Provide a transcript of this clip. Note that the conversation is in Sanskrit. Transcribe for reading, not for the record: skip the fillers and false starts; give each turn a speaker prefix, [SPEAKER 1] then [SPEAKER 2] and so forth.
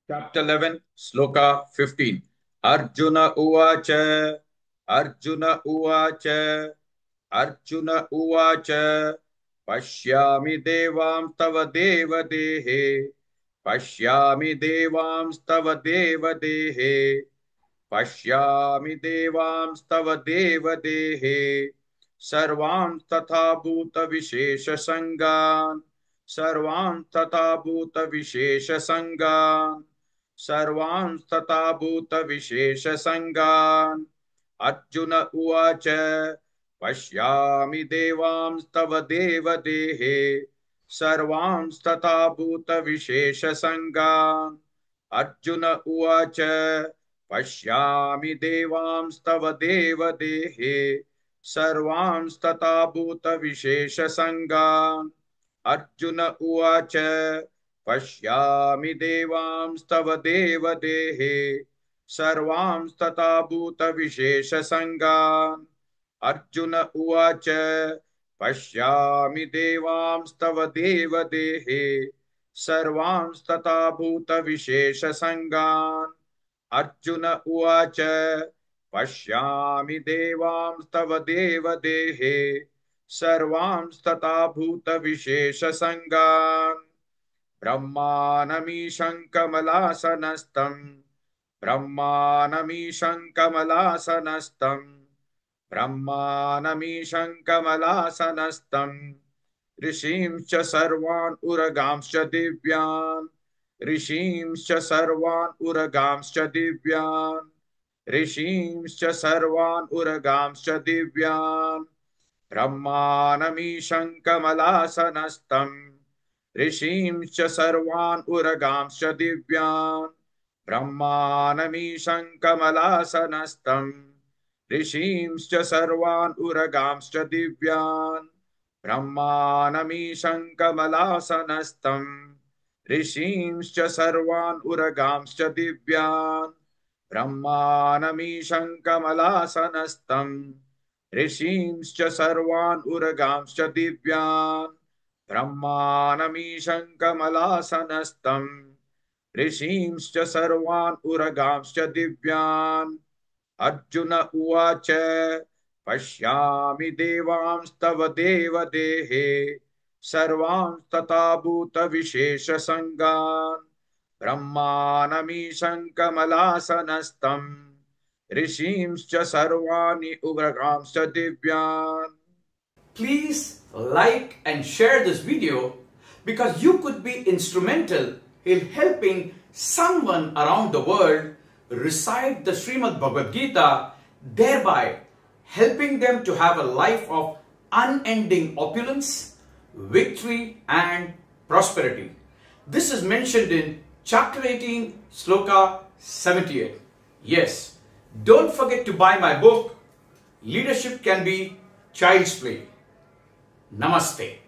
[SPEAKER 1] Chapter 11, Sloka 15. Arjuna Uvacha, Arjuna Uvacha, Arjuna Uvacha, Pashyami Devam Tava Deva Dehe, Pashyami Devam Tava Deva Dehe, Pashyami Devam Tava Deva Dehe, Sarvam Tatha Bhuta Vishesha Sangan, Sarvam Tatha Bhuta Vishesha Sangan, सर्वान् तथा भूत विशेष संगान् अर्जुन उवाच पश्यामि देवांस्तव देवदेहे सर्वांस्तथा भूत विशेष संगान् अर्जुन उवाच पश्यामि देवांस्तव देवदेहे सर्वांस्तथा भूत विशेष संगान् अर्जुन उवाच पश्यामि देवांस्तव देवदेहे सर्वांस्तथा भूतविशेषसङ्गान् अर्जुन उवाच पश्यामि देवांस्तव देवदेहे सर्वांस्तथा भूतविशेषसङ्गान् अर्जुन उवाच पश्यामि देवांस्तव देवदेहे सर्वांस्तथा भूतविशेषसङ्गान् ब्रह्मानमीशं कमलासनस्थं ब्रह्मानमीशं कमलासनस्थं ब्रह्मानमीशं कमलासनस्थं ऋषींश्च सर्वान् उरगांश्च दिव्यान् ऋषींश्च सर्वान् उरगांश्च दिव्यान् ऋषींश्च सर्वान् उरगांश्च दिव्यान् ब्रह्मानमीशं कमलासनस्थं ऋषींश्च सर्वान् उरगांश्च दिव्यान् ब्रह्मानमीशं कमलासनस्थं ऋषींश्च सर्वान् उरगांश्च दिव्यान् ब्रह्मानमीशं कमलासनस्थं ऋषींश्च सर्वान् उरगांश्च दिव्यान् ब्रह्मानमीशं कमलासनस्थं ऋषींश्च सर्वान् उरगांश्च दिव्यान् ब्रह्मानमीशं कमलासनस्थं ऋषींश्च सर्वान् उरगांश्च दिव्यान् अर्जुन उवाच पश्यामि देवांस्तव देवदेहे सर्वांस्तथा भूतविशेषसङ्गान् ब्रह्मानमीशं कमलासनस्थं ऋषींश्च सर्वाणि उरगांश्च दिव्यान्.
[SPEAKER 2] Please like and share this video because you could be instrumental in helping someone around the world recite the Srimad Bhagavad Gita, thereby helping them to have a life of unending opulence, victory and prosperity. This is mentioned in chapter 18, Sloka 78. Yes, don't forget to buy my book, Leadership Can Be Child's Play. Namaste.